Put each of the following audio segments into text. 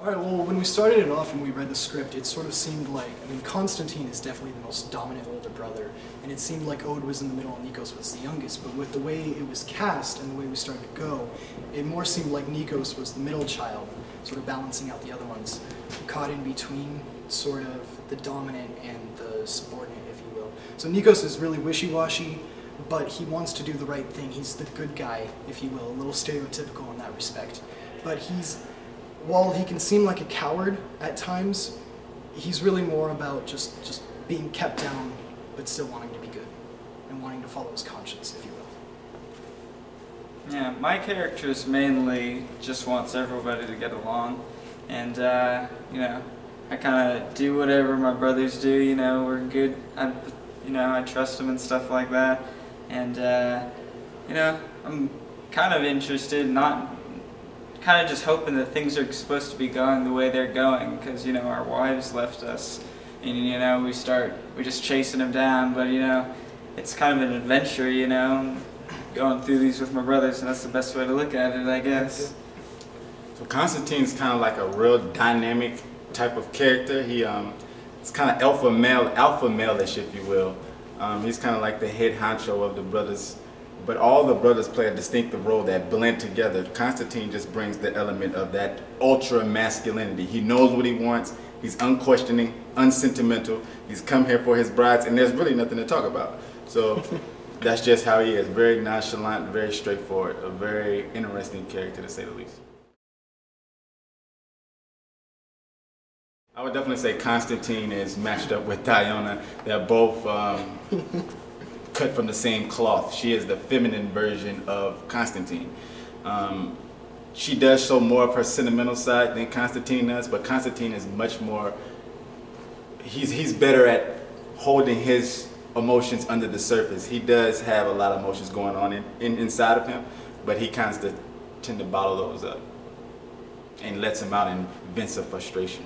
Alright, well, when we started it off and we read the script, it sort of seemed like, I mean, Constantine is definitely the most dominant older brother, and it seemed like Ode was in the middle and Nikos was the youngest, but with the way it was cast and the way we started to go, it more seemed like Nikos was the middle child, sort of balancing out the other ones, caught in between sort of the dominant and the subordinate, if you will. So Nikos is really wishy-washy, but he wants to do the right thing. He's the good guy, if you will, a little stereotypical in that respect. But while he can seem like a coward at times, he's really more about just being kept down, but still wanting to be good, and wanting to follow his conscience, if you will. Yeah, my character mainly just wants everybody to get along, and you know, I kind of do whatever my brothers do. You know, we're good. I trust them and stuff like that, and you know, I'm kind of interested, not. Kind of just hoping that things are supposed to be going the way they're going, because you know our wives left us, and you know we're just chasing them down. But you know, it's kind of an adventure, you know, going through these with my brothers, and that's the best way to look at it, I guess. So Constantine's kind of like a real dynamic type of character. It's kind of alpha male-ish, if you will. He's kind of like the head honcho of the brothers. But all the brothers play a distinctive role that blend together. Constantine just brings the element of that ultra masculinity. He knows what he wants. He's unquestioning, unsentimental. He's come here for his brides, and there's really nothing to talk about. So that's just how he is. Very nonchalant, very straightforward. A very interesting character, to say the least. I would definitely say Constantine is matched up with Diana. They're both cut from the same cloth. She is the feminine version of Constantine. She does show more of her sentimental side than Constantine does, but Constantine is much more, he's better at holding his emotions under the surface. He does have a lot of emotions going on inside of him, but he kind of tend to bottle those up and lets them out in vents of frustration.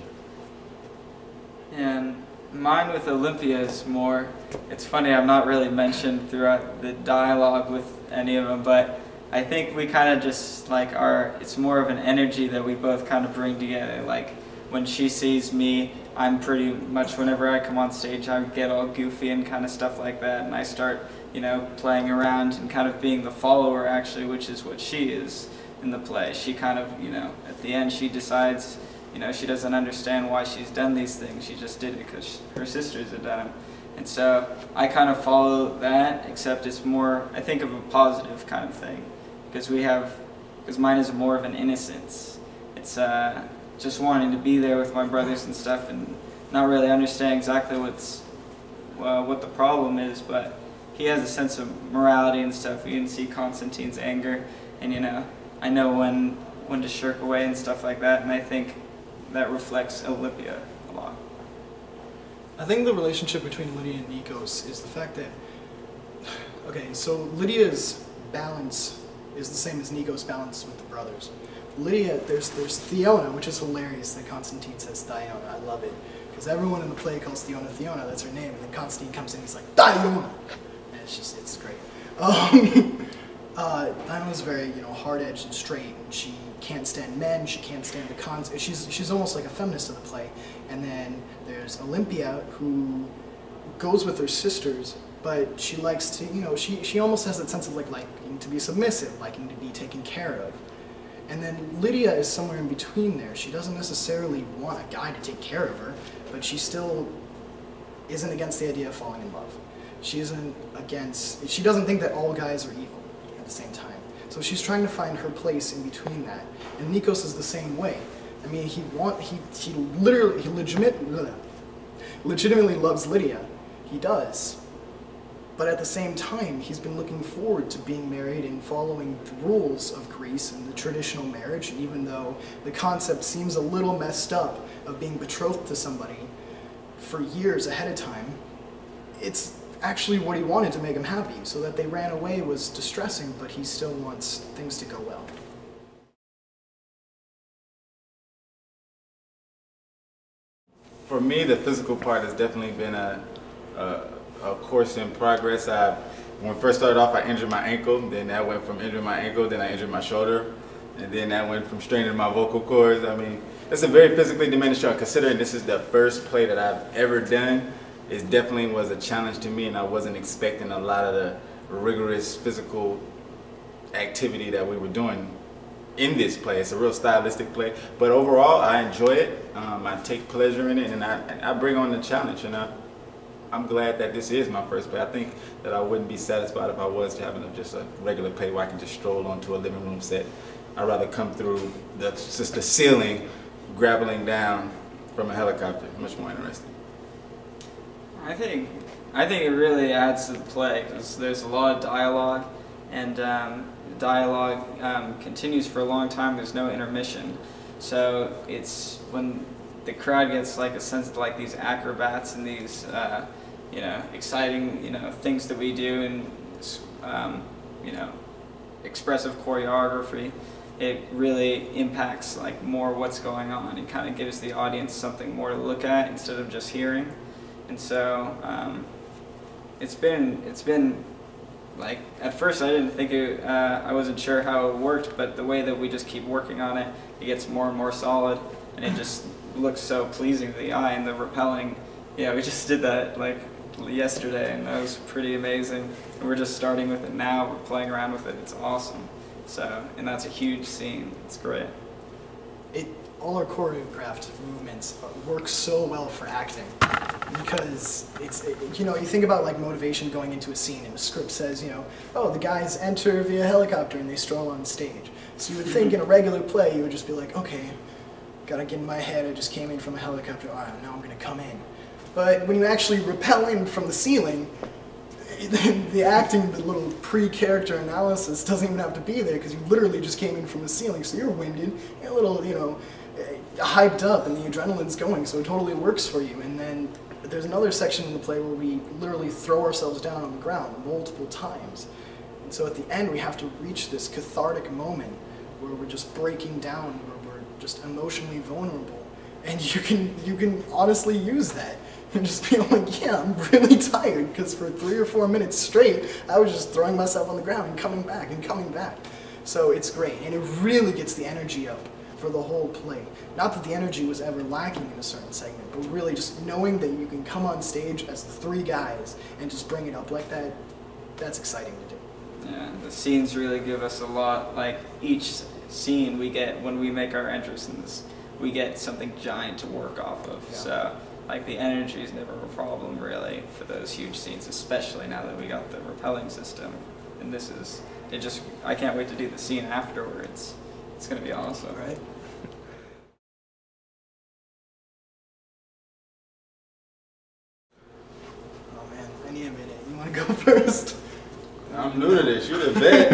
And mine with Olympia is more, it's funny, I'm not really mentioned throughout the dialogue with any of them, but I think we kind of just like it's more of an energy that we both kind of bring together. Like when she sees me, I'm pretty much, whenever I come on stage, I get all goofy and kind of stuff like that, and I start, you know, playing around and kind of being the follower actually, which is what she is in the play. She kind of, you know, at the end she decides, you know, she doesn't understand why she's done these things. She just did it because her sisters had done them. And so I kind of follow that, except it's more, I think, of a positive kind of thing. Because mine is more of an innocence. It's just wanting to be there with my brothers and stuff and not really understand exactly what the problem is, but he has a sense of morality and stuff. You can see Constantine's anger, and you know, I know when to shirk away and stuff like that, and I think that reflects Olympia a lot. I think the relationship between Lydia and Nikos is the fact that, okay, so Lydia's balance is the same as Nikos' balance with the brothers. Lydia, there's Theona, which is hilarious that Constantine says Diona. I love it, because everyone in the play calls Theona Theona, that's her name, and then Constantine comes in and he's like, Diona! And it's great. Diona's very, you know, hard-edged and straight, and she can't stand men, she can't stand the cons. She's almost like a feminist of the play. And then there's Olympia, who goes with her sisters, but she likes to, you know, she almost has that sense of like liking to be submissive, liking to be taken care of. And then Lydia is somewhere in between there. She doesn't necessarily want a guy to take care of her, but she still isn't against the idea of falling in love. She doesn't think that all guys are evil at the same time. So she's trying to find her place in between that. And Nikos is the same way. I mean, he legitimately loves Lydia. He does. But at the same time, he's been looking forward to being married and following the rules of Greece and the traditional marriage. And even though the concept seems a little messed up of being betrothed to somebody for years ahead of time, it's actually what he wanted to make him happy. So that they ran away was distressing, but he still wants things to go well. For me, the physical part has definitely been a course in progress. When we first started off, I injured my ankle. Then that went from injuring my ankle, then I injured my shoulder. and then that went from straining my vocal cords. I mean, it's a very physically demanding show. Considering this is the first play that I've ever done, it definitely was a challenge to me, and I wasn't expecting a lot of the rigorous physical activity that we were doing in this play. It's a real stylistic play, but overall I enjoy it. I take pleasure in it, and I bring on the challenge, and I'm glad that this is my first play. I think that I wouldn't be satisfied if I was having just a regular play where I can just stroll onto a living room set. I'd rather come through just the ceiling, grappling down from a helicopter. Much more interesting. I think it really adds to the play because there's a lot of dialogue, and dialogue continues for a long time. There's no intermission, so it's when the crowd gets like a sense of like these acrobats and these you know, exciting, you know, things that we do, and you know, expressive choreography. It really impacts like more what's going on. It kind of gives the audience something more to look at instead of just hearing. And so it's been like, at first I didn't think it, I wasn't sure how it worked, but the way that we just keep working on it, it gets more and more solid, and it just looks so pleasing to the eye. And the rappelling, yeah, we just did that like yesterday, and that was pretty amazing. And we're just starting with it now. We're playing around with it. It's awesome. So, and that's a huge scene. It's great. All our choreographed movements work so well for acting, because you know, you think about like motivation going into a scene, and the script says, you know, oh, the guys enter via helicopter and they stroll on stage. So you would think in a regular play you would just be like, okay, gotta get in my head, I just came in from a helicopter, all right, now I'm gonna come in. But when you actually rappel in from the ceiling, the acting, the little pre-character analysis doesn't even have to be there, because you literally just came in from the ceiling, so you're winded, you're a little, you know, hyped up, and the adrenaline's going, so it totally works for you. And then there's another section in the play where we literally throw ourselves down on the ground multiple times. And so at the end we have to reach this cathartic moment where we're just breaking down, where we're just emotionally vulnerable. And you can honestly use that and just be like, yeah, I'm really tired, because for 3 or 4 minutes straight I was just throwing myself on the ground and coming back and coming back. So it's great, and it really gets the energy up for the whole play. Not that the energy was ever lacking in a certain segment, but really just knowing that you can come on stage as the 3 guys and just bring it up like that, that's exciting to do. Yeah, the scenes really give us a lot. Like each scene we get, when we make our entrance in this, we get something giant to work off of. Yeah. So like the energy is never a problem really for those huge scenes, especially now that we got the rappelling system. And this is, I can't wait to do the scene afterwards. It's going to be awesome. Right? Oh man, I need a minute. You want to go first? I'm new to this. You're the vet.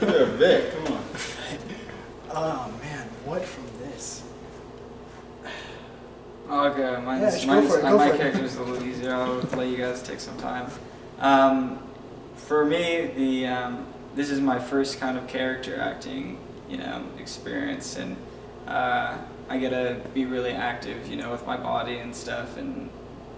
You're a vet. Come on. Oh man, what from this? I'll go. My character's a little easier. I'll let you guys take some time. For me, this is my first kind of character acting, you know, experience, and I get to be really active, you know, with my body and stuff, and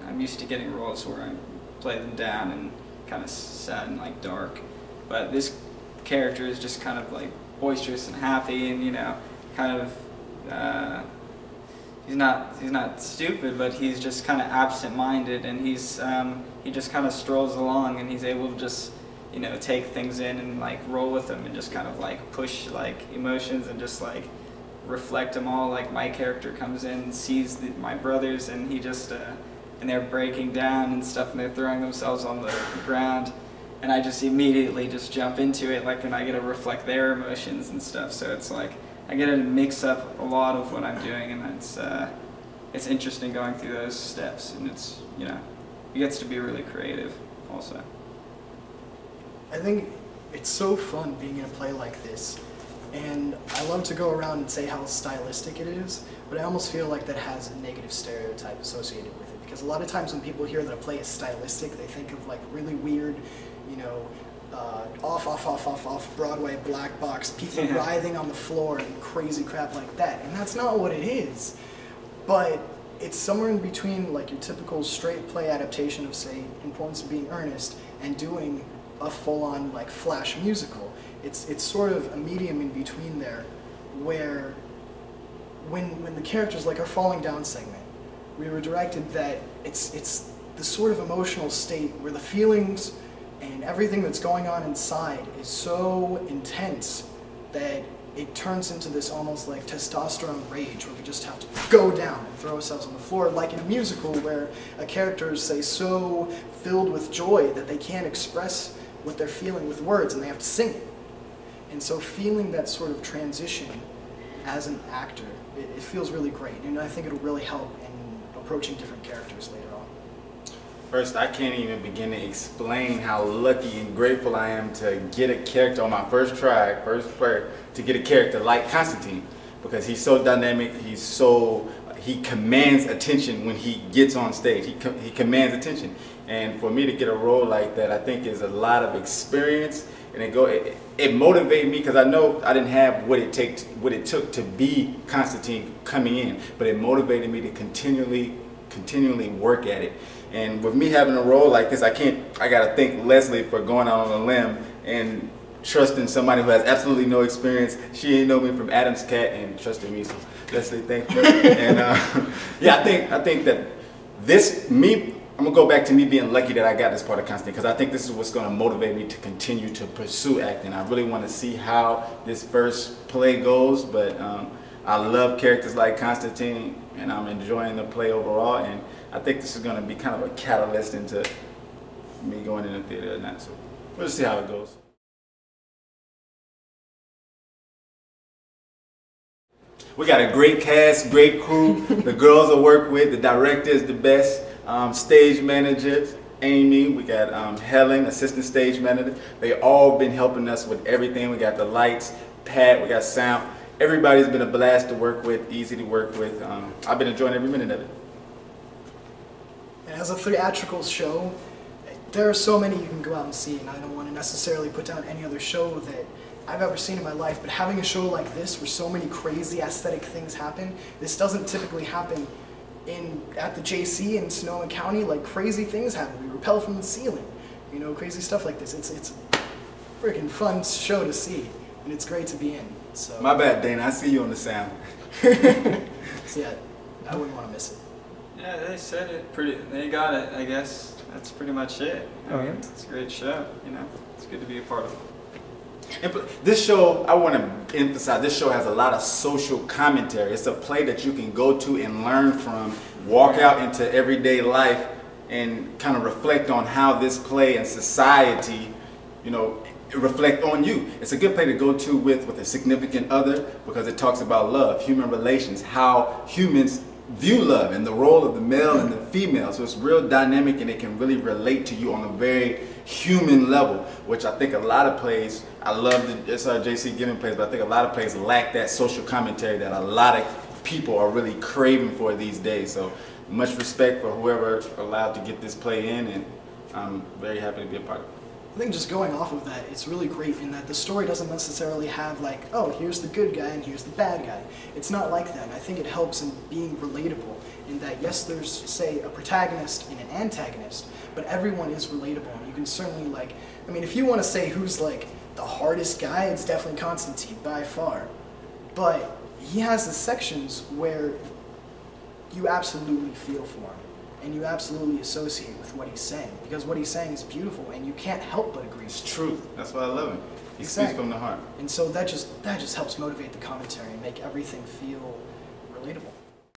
I'm used to getting roles where I play them down and kind of sad and like dark, but this character is just kind of like boisterous and happy, and you know, kind of he's not stupid, but he's just kind of absent-minded, and he just kind of strolls along, and he's able to just, you know, take things in and like roll with them, and just kind of like push like emotions and just like reflect them all. Like my character comes in, sees my brothers, and he just and they're breaking down and stuff, and they're throwing themselves on the ground, and I just immediately just jump into it, like, and I get to reflect their emotions and stuff. So it's like I get to mix up a lot of what I'm doing, and it's interesting going through those steps, and it's, you know, it gets to be really creative also. I think it's so fun being in a play like this, and I love to go around and say how stylistic it is, but I almost feel like that has a negative stereotype associated with it, because a lot of times when people hear that a play is stylistic, they think of like really weird, you know, off Broadway black box, people writhing on the floor and crazy crap like that, and that's not what it is. But it's somewhere in between like your typical straight play adaptation of, say, Importance of Being Earnest, and doing a full-on like Flash musical. It's sort of a medium in between there, where when the characters like are falling down segment, we were directed that it's the sort of emotional state where the feelings and everything that's going on inside is so intense that it turns into this almost like testosterone rage where we just have to go down and throw ourselves on the floor, like in a musical where a character is, say, so filled with joy that they can't express what they're feeling with words and they have to sing it. And so feeling that sort of transition as an actor, it feels really great, and I think it'll really help in approaching different characters later on. First, I can't even begin to explain how lucky and grateful I am to get a character on my first try, to get a character like Constantine, because he's so dynamic, he commands attention when he gets on stage. He commands attention. And for me to get a role like that, I think is a lot of experience, and it motivated me because I know I didn't have what it took to be Constantine coming in, but it motivated me to continually work at it. And with me having a role like this, I gotta thank Leslie for going out on a limb and trusting somebody who has absolutely no experience. She didn't know me from Adam's Cat and trusted me, so Leslie, thank you. And yeah, I think that I'm gonna go back to me being lucky that I got this part of Constantine, because I think this is what's gonna motivate me to continue to pursue acting. I really want to see how this first play goes, but I love characters like Constantine, and I'm enjoying the play overall, and I think this is gonna be kind of a catalyst into me going in the theater or not. So we'll see how it goes. We got a great cast, great crew. The girls I work with, the director is the best. Stage manager, Amy, we got Helen, assistant stage manager. They all been helping us with everything. We got the lights, Pat, we got sound. Everybody's been a blast to work with, easy to work with. I've been enjoying every minute of it. And as a theatrical show, there are so many you can go out and see, and I don't want to necessarily put down any other show that I've ever seen in my life, but having a show like this where so many crazy aesthetic things happen, this doesn't typically happen at the JC in Sonoma County. Like, crazy things happen. We rappel from the ceiling, you know, crazy stuff like this. It's a freaking fun show to see, and it's great to be in. So my bad, Dana. I see you on the sound. So yeah, I wouldn't want to miss it. Yeah, they said it pretty. They got it. I guess that's pretty much it. I mean, it's a great show. You know, it's good to be a part of it. And this show, I want to emphasize, this show has a lot of social commentary. It's a play that you can go to and learn from, walk out into everyday life, and kind of reflect on how this play and society, you know, reflect on you. It's a good play to go to with a significant other, because it talks about love, human relations, how humans view love, and the role of the male and the female. So it's real dynamic, and it can really relate to you on a very human level, which I think a lot of plays, I love the JC Giving plays, but I think a lot of plays lack that social commentary that a lot of people are really craving for these days. So much respect for whoever allowed to get this play in, and I'm very happy to be a part of it. I think just going off of that, it's really great in that the story doesn't necessarily have like, oh, here's the good guy and here's the bad guy. It's not like that. I think it helps in being relatable in that, yes, there's, say, a protagonist and an antagonist, but everyone is relatable, and you can certainly, like, I mean, if you want to say who's like the hardest guy, it's definitely Constantine by far. But he has the sections where you absolutely feel for him, and you absolutely associate with what he's saying, because what he's saying is beautiful, and you can't help but agree. It's truth. That's why I love him. He speaks from the heart. And so that just helps motivate the commentary and make everything feel